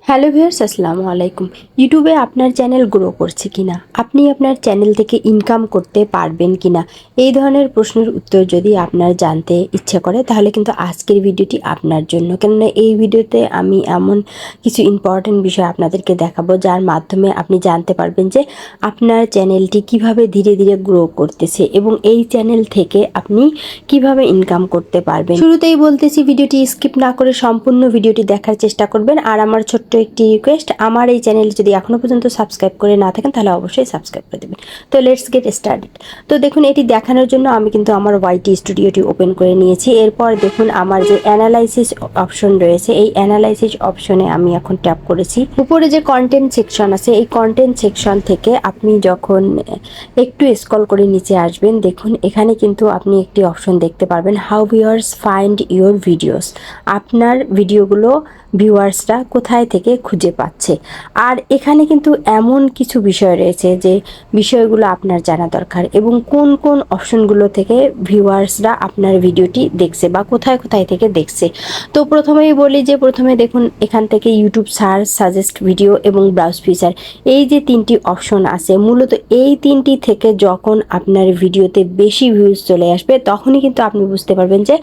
Hello viewers, আসসালামু আলাইকুম। ইউটিউবে আপনার চ্যানেল গ্রো করছে কিনা, আপনি আপনার চ্যানেল থেকে ইনকাম করতে পারবেন কিনা, এই ধরনের প্রশ্নের উত্তর যদি আপনার জানতে ইচ্ছে করে তাহলে কিন্তু আজকের ভিডিওটি আপনার জন্য। কেননা এই ভিডিওতে আমি এমন কিছু ইম্পর্টেন্ট বিষয় আপনাদেরকে দেখাবো যার মাধ্যমে আপনি জানতে পারবেন যে আপনার চ্যানেলটি কিভাবে ধীরে ধীরে গ্রো করতেছে এবং এই চ্যানেল থেকে আপনি কিভাবে ইনকাম করতে পারবেন। শুরুতেই বলতেছি, ভিডিওটি স্কিপ না করে সম্পূর্ণ ভিডিওটি দেখার চেষ্টা করবেন। আর আমার ছোট্ট একটি রিকোয়েস্ট, আমার এই চ্যানেল যদি এখনো পর্যন্ত সাবস্ক্রাইব করে না থাকেন তাহলে অবশ্যই সাবস্ক্রাইব করে দেবেন। তো লেটস গেট স্টার্টেড। তো দেখুন, এটি দেখানোর জন্য আমি কিন্তু আমার ওয়াইটি স্টুডিওটি ওপেন করে নিয়েছি। এরপর দেখুন, আমার যে অ্যানালাইসিস অপশন রয়েছে, এই অ্যানালাইসিস অপশনে আমি এখন ট্যাপ করেছি। উপরে যে কন্টেন্ট সেকশন আছে, এই কন্টেন্ট সেকশন থেকে আপনি যখন একটু স্ক্রল করে নিচে আসবেন, দেখুন এখানে কিন্তু আপনি একটি অপশন দেখতে পারবেন, how viewers find your videos. আপনার ভিডিওগুলো ভিউয়ার্সরা কোথায় থেকে খুঁজে পাচ্ছে। আর এখানে কিন্তু এমন কিছু বিষয় রয়েছে যে বিষয়গুলো আপনার জানা দরকার এবং কোন কোন অপশনগুলো থেকে ভিউয়ার্সরা আপনার ভিডিওটি দেখছে বা কোথায় কোথায় থেকে দেখছে। তো প্রথমেই বলি যে প্রথমে দেখুন, এখান থেকে ইউটিউব সার্চ, সাজেস্ট ভিডিও এবং ব্রাউজ ফিচার, এই যে তিনটি অপশন আছে, মূলত এই তিনটি থেকে যখন আপনার ভিডিওতে বেশি ভিউজ চলে আসবে তখনই কিন্তু আপনি বুঝতে পারবেন যে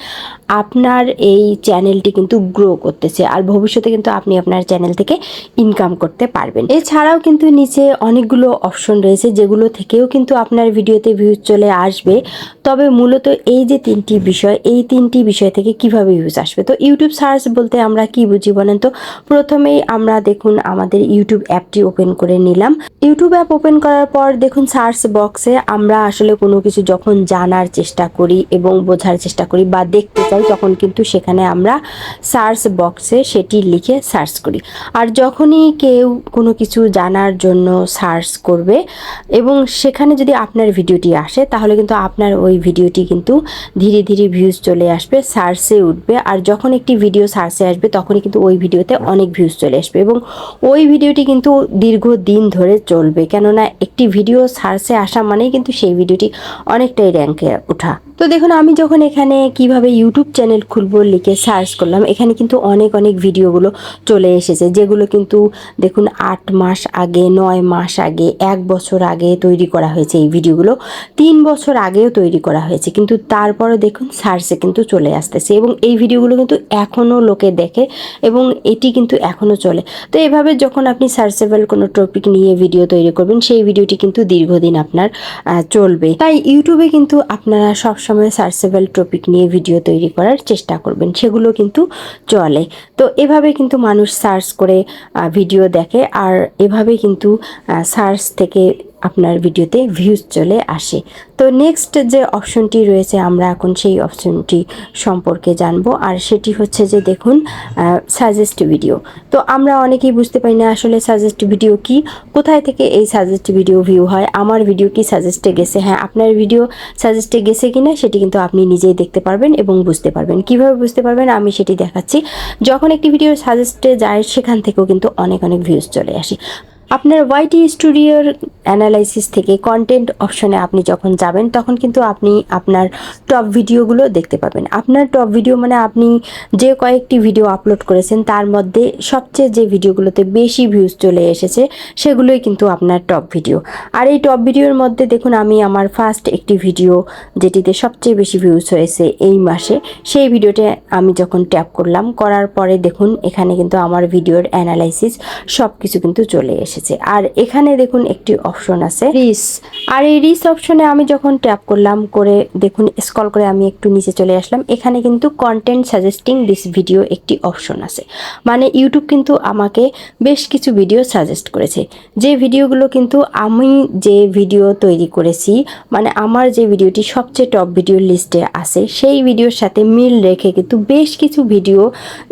আপনার এই চ্যানেলটি কিন্তু গ্রো করতেছে আর ভবিষ্যতে কিন্তু আপনি আপনার চ্যানেল থেকে ইনকাম করতে পারবেন। এছাড়াও কিন্তু নিচে অনেকগুলো অপশন রয়েছে যেগুলো থেকেও কিন্তু আপনার ভিডিওতে ভিউজ চলে আসবে। তবে মূলত এই যে তিনটি বিষয়, এই তিনটি বিষয় থেকে কিভাবে ভিউজ আসবে। তো ইউটিউব সার্চ বলতে আমরা কি বুঝি বলেন তো? প্রথমেই আমরা দেখুন আমাদের ইউটিউব অ্যাপটি ওপেন করে নিলাম। ইউটিউব অ্যাপ ওপেন করার পর দেখুন সার্চ বক্সে আমরা আসলে কোনো কিছু যখন জানার চেষ্টা করি এবং বোঝার চেষ্টা করি বা দেখতে চাই, তখন কিন্তু সেখানে আমরা সার্চ বক্সে সেটি লিখে সার্চ করি। আর যখনই কেউ কোনো কিছু জানার জন্য সার্চ করবে এবং সেখানে যদি আপনার ভিডিওটি আসে তাহলে কিন্তু আপনার ওই ভিডিওটি কিন্তু ধীরে ধীরে ভিউজ চলে আসবে, সার্চে উঠবে। আর যখন একটি ভিডিও সার্চে আসবে তখনই কিন্তু ওই ভিডিওতে অনেক ভিউজ চলে আসবে এবং ওই ভিডিওটি কিন্তু দীর্ঘদিন ধরে চলবে। কেননা একটি ভিডিও সার্চে আসা মানেই কিন্তু সেই ভিডিওটি অনেকটাই র্যাঙ্কে ওঠা। তো দেখুন, আমি যখন এখানে কিভাবে ইউটিউব চ্যানেল খুলবো লিখে সার্চ করলাম, এখানে কিন্তু অনেক ভিডিওগুলো চলে এসেছে যেগুলো কিন্তু দেখুন 8 মাস আগে, 9 মাস আগে, 1 বছর আগে তৈরি করা হয়েছে। এই ভিডিওগুলো 3 বছর আগেও তৈরি করা হয়েছে, কিন্তু তারপরে দেখুন সার্চে কিন্তু চলে আসতেছে এবং এই ভিডিওগুলো কিন্তু এখনও লোকে দেখে এবং এটি কিন্তু এখনও চলে। তো এভাবে যখন আপনি সার্চেবল কোনো টপিক নিয়ে ভিডিও তৈরি করবেন, সেই ভিডিওটি কিন্তু দীর্ঘদিন আপনার চলবে। তাই ইউটিউবে কিন্তু আপনারা সবসময় সার্চেবল টপিক নিয়ে ভিডিও তৈরি করার চেষ্টা করবেন, সেগুলো কিন্তু চলে। তো এভাবে কিন্তু মানুষ সার্চ করে ভিডিও দেখে আর এভাবে কিন্তু সার্চ থেকে আপনার ভিডিওতে ভিউজ চলে আসে। তো নেক্সট যে অপশনটি রয়েছে, আমরা এখন সেই অপশনটি সম্পর্কে জানবো। আর সেটি হচ্ছে যে দেখুন, সাজেস্ট ভিডিও। তো আমরা অনেকেই বুঝতে পারি না আসলে সাজেস্ট ভিডিও কি, কোথায় থেকে এই সাজেস্ট ভিডিও ভিউ হয়, আমার ভিডিও কি সাজেস্টে গেছে। হ্যাঁ, আপনার ভিডিও সাজেস্টে গেছে কিনা সেটি কিন্তু আপনি নিজেই দেখতে পারবেন এবং বুঝতে পারবেন। কিভাবে বুঝতে পারবেন আমি সেটি দেখাচ্ছি। যখন একটি ভিডিও সাজেস্টে যায় সেখান থেকেও কিন্তু অনেক ভিউজ চলে আসে। আপনার ওয়াইটি স্টুডিওর অ্যানালাইসিস থেকে কন্টেন্ট অপশনে আপনি যখন যাবেন তখন কিন্তু আপনি আপনার টপ ভিডিওগুলো দেখতে পাবেন। আপনার টপ ভিডিও মানে আপনি যে কয়েকটি ভিডিও আপলোড করেছেন তার মধ্যে সবচেয়ে যে ভিডিওগুলোতে বেশি ভিউজ চলে এসেছে সেগুলোই কিন্তু আপনার টপ ভিডিও। আর এই টপ ভিডিওর মধ্যে দেখুন, আমি আমার ফার্স্ট একটি ভিডিও যেটিতে সবচেয়ে বেশি ভিউজ হয়েছে এই মাসে, সেই ভিডিওতে আমি যখন ট্যাপ করলাম, করার পরে দেখুন এখানে কিন্তু আমার ভিডিওর অ্যানালাইসিস সব কিছু কিন্তু চলে এসেছে। আর এখানে দেখুন একটি অপশন আছে রিস, আর এই রিস অপশনে আমি যখন ট্যাপ করলাম, করে দেখুন স্ক্রল করে আমি একটু নিচে চলে আসলাম, এখানে কিন্তু কন্টেন্ট সাজেস্টিং দিস ভিডিও একটি অপশন আছে। মানে ইউটিউব কিন্তু আমাকে বেশ কিছু ভিডিও সাজেস্ট করেছে, যে ভিডিওগুলো কিন্তু আমি যে ভিডিও তৈরি করেছি, মানে আমার যে ভিডিওটি সবচেয়ে টপ ভিডিওর লিস্টে আছে সেই ভিডিওর সাথে মিল রেখে কিন্তু বেশ কিছু ভিডিও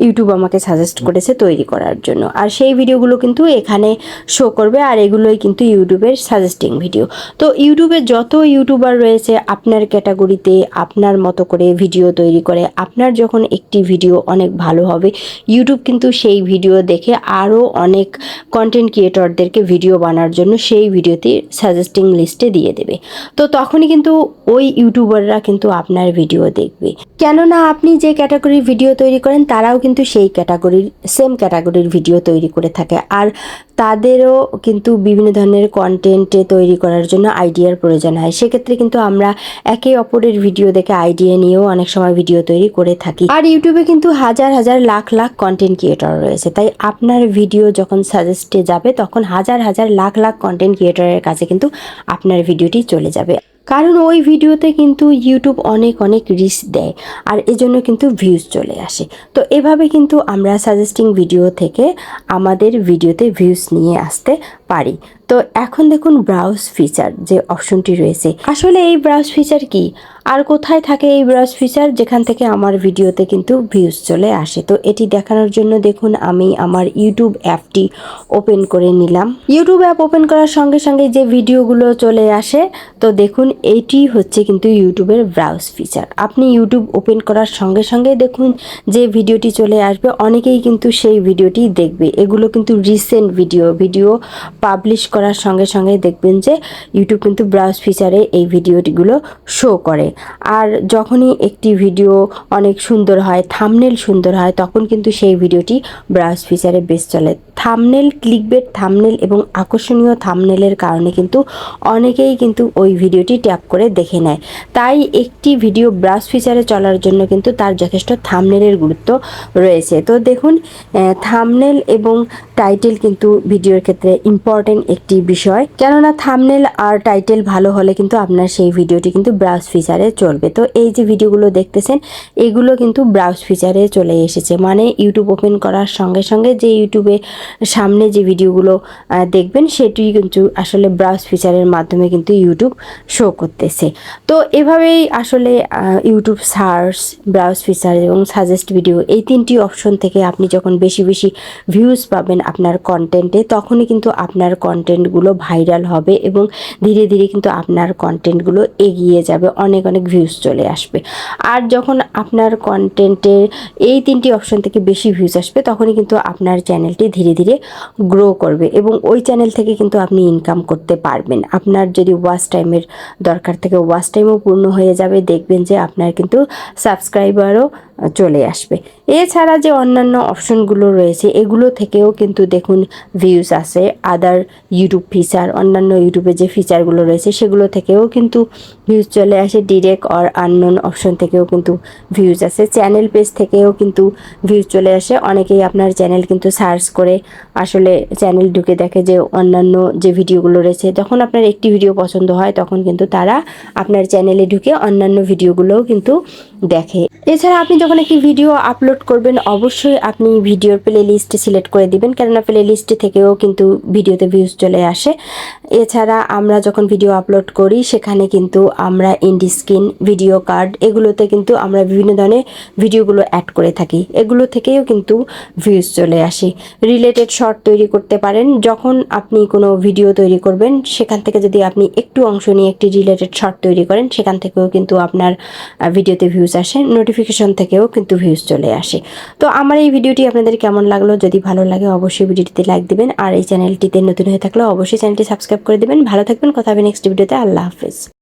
ইউটিউব আমাকে সাজেস্ট করেছে তৈরি করার জন্য। আর সেই ভিডিওগুলো কিন্তু এখানে শো করবে আর এগুলোই কিন্তু ইউটিউবে ইউটিউবের সাজেস্টিং ভিডিও। তো ইউটিউবে যত ইউটিউবার রয়েছে আপনার ক্যাটাগরিতে আপনার মতো করে ভিডিও তৈরি করে, আপনার যখন একটি ভিডিও অনেক ভালো হবে ইউটিউব কিন্তু সেই ভিডিও দেখে আরও অনেক কন্টেন্ট ক্রিয়েটরদেরকে ভিডিও বানার জন্য সেই ভিডিওটি সাজেস্টিং লিস্টে দিয়ে দেবে। তো তখনই কিন্তু ওই ইউটিউবাররা কিন্তু আপনার ভিডিও দেখবে, কেননা আপনি যে ক্যাটাগরির ভিডিও তৈরি করেন তারাও কিন্তু সেই ক্যাটাগরির সেম ক্যাটাগরির ভিডিও তৈরি করে থাকে, আর তাদেরও কিন্তু বিভিন্ন ধরনের কন্টেন্ট তৈরি করার জন্য আইডিয়ার প্রয়োজন হয়। সেক্ষেত্রে কিন্তু আমরা একে অপরের ভিডিও দেখে আইডিয়া নিয়েও অনেক সময় ভিডিও তৈরি করে থাকি। আর ইউটিউবে কিন্তু হাজার হাজার লাখ লাখ কন্টেন্ট ক্রিয়েটর রয়েছে, তাই আপনার ভিডিও যখন সাজেস্টে যাবে তখন হাজার হাজার লাখ লাখ কন্টেন্ট ক্রিয়েটরের কাছে কিন্তু আপনার ভিডিওটি চলে যাবে, কারণ ওই ভিডিওতে কিন্তু ইউটিউব অনেক অনেক রিস্ক দেয়, আর এজন্য কিন্তু ভিউজ চলে আসে। তো এভাবে কিন্তু আমরা সাজেস্টিং ভিডিও থেকে আমাদের ভিডিওতে ভিউজ নিয়ে আসতে পারি। তো এখন দেখুন ব্রাউজ ফিচার যে অপশনটি রয়েছে, আসলে এই ব্রাউজ ফিচার কি আর কোথায় থাকে এই ব্রাউজ ফিচার যেখান থেকে আমার ভিডিওতে কিন্তু ভিউজ চলে আসে। তো এটি দেখানোর জন্য দেখুন আমি আমার ইউটিউব অ্যাপটি ওপেন করে নিলাম। ইউটিউব অ্যাপ ওপেন করার সঙ্গে সঙ্গে যে ভিডিওগুলো চলে আসে, তো দেখুন এইটি হচ্ছে কিন্তু ইউটিউবের ব্রাউজ ফিচার। আপনি ইউটিউব ওপেন করার সঙ্গে সঙ্গে দেখুন যে ভিডিওটি চলে আসবে, অনেকেই কিন্তু সেই ভিডিওটি দেখবে। এগুলো কিন্তু রিসেন্ট ভিডিও পাবলিশ করার সঙ্গে সঙ্গে দেখবেন যে ইউটিউব কিন্তু ব্রাউজ ফিচারে এই ভিডিওটিগুলো শো করে। আর যখনই একটি ভিডিও অনেক সুন্দর হয়, থাম্বনেল সুন্দর হয়, তখন কিন্তু সেই ভিডিওটি ব্রাউজ ফিচারে বেশ চলে। থাম্বনেল, ক্লিকবেট থাম্বনেল এবং আকর্ষণীয় থাম্বনেলের কারণে কিন্তু অনেকেই কিন্তু ওই ভিডিওটি ট্যাপ করে দেখে নেয়। তাই একটি ভিডিও ব্রাউজ ফিচারে চলার জন্য কিন্তু তার যথেষ্ট থাম্বনেলের গুরুত্ব রয়েছে। তো দেখুন থাম্বনেল এবং টাইটেল কিন্তু ভিডিওর ক্ষেত্রে ইম্পর্টেন্ট একটি বিষয়, কেননা থাম্বনেল আর টাইটেল ভালো হলে কিন্তু আপনার সেই ভিডিওটি কিন্তু ব্রাউজ ফিচারে চলবে। তো এই যে ভিডিওগুলো দেখতেছেন এগুলো কিন্তু ব্রাউজ ফিচারে চলে এসেছে, মানে ইউটিউব ওপেন করার সঙ্গে সঙ্গে যে ইউটিউবে সামনে যে ভিডিওগুলো দেখবেন সেটি কিন্তু আসলে ব্রাউজ ফিচারের মাধ্যমে কিন্তু ইউটিউব শো করতেছে। তো এভাবেই আসলে ইউটিউব সার্চ, ব্রাউজ ফিচার এবং সাজেস্ট ভিডিও এই তিনটি অপশন থেকে আপনি যখন বেশি বেশি ভিউজ পাবেন আপনার কন্টেন্টে, তখনই কিন্তু আপনার কন্টেন্টগুলো ভাইরাল হবে এবং ধীরে ধীরে কিন্তু আপনার কন্টেন্টগুলো এগিয়ে যাবে, অনেক অনেক ভিউজ চলে আসবে। আর যখন আপনার কন্টেন্টের এই তিনটি অপশন থেকে বেশি ভিউজ আসবে তখনই কিন্তু আপনার চ্যানেলটি ধীরে ধীরে গ্রো করবে এবং ওই চ্যানেল থেকে কিন্তু আপনি ইনকাম করতে পারবেন। আপনার যদি ওয়াচ টাইমের দরকার থেকে ওয়াচ টাইমও পূর্ণ হয়ে যাবে, দেখবেন যে আপনার কিন্তু সাবস্ক্রাইবারও চলে আসবে। এছাড়া যে অন্যান্য অপশনগুলো রয়েছে এগুলো থেকেও কিন্তু দেখুন ভিউজ আসে। আদার ইউটিউব ফিচার, অন্যান্য ইউটিউবে যে ফিচারগুলো রয়েছে সেগুলো থেকেও কিন্তু ভিউজ চলে আসে। ডিরেক্ট অর আননোন অপশন থেকেও কিন্তু ভিউজ আসে। চ্যানেল পেজ থেকেও কিন্তু ভিউজ চলে আসে। অনেকেই আপনার চ্যানেল কিন্তু সার্চ করে আসলে চ্যানেল ঢুকে দেখে যে অন্যান্য যে ভিডিওগুলো রয়েছে, যখন আপনার একটি ভিডিও পছন্দ হয় তখন কিন্তু তারা আপনার চ্যানেলে ঢুকে অন্যান্য ভিডিওগুলোও কিন্তু দেখে। এছাড়া আপনি যখন একটি ভিডিও আপলোড করবেন অবশ্যই আপনি ভিডিওর প্লে লিস্ট সিলেক্ট করে দিবেন, কেননা প্লে লিস্ট থেকেও কিন্তু ভিডিওতে ভিউজ চলে আসে। এছাড়া আমরা যখন ভিডিও আপলোড করি সেখানে কিন্তু আমরা ইন্ডি স্ক্রিন, ভিডিও কার্ড এগুলোতে কিন্তু আমরা বিভিন্ন ধরনের ভিডিওগুলো অ্যাড করে থাকি, এগুলো থেকেও কিন্তু ভিউজ চলে আসে। রিলেটেড শর্ট তৈরি করতে পারেন, যখন আপনি কোনো ভিডিও তৈরি করবেন সেখান থেকে যদি আপনি একটু অংশ নিয়ে একটি রিলেটেড শর্ট তৈরি করেন সেখান থেকেও কিন্তু আপনার ভিডিওতে ভিউজ আসে। নোটিফিকেশন থেকেও কিন্তু ভিউজ চলে আসে। তো আমার এই ভিডিওটি আপনাদের কেমন লাগলো, যদি ভালো লাগে অবশ্যই ভিডিওটিতে লাইক দিবেন, আর এই চ্যানেলটিতে নতুন হয়ে থাকলে অবশ্যই চ্যানেলটি সাবস্ক্রাইব করে দেবেন। ভালো থাকবেন, কথা হবে নেক্সট ভিডিওতে। আল্লাহ হাফেজ।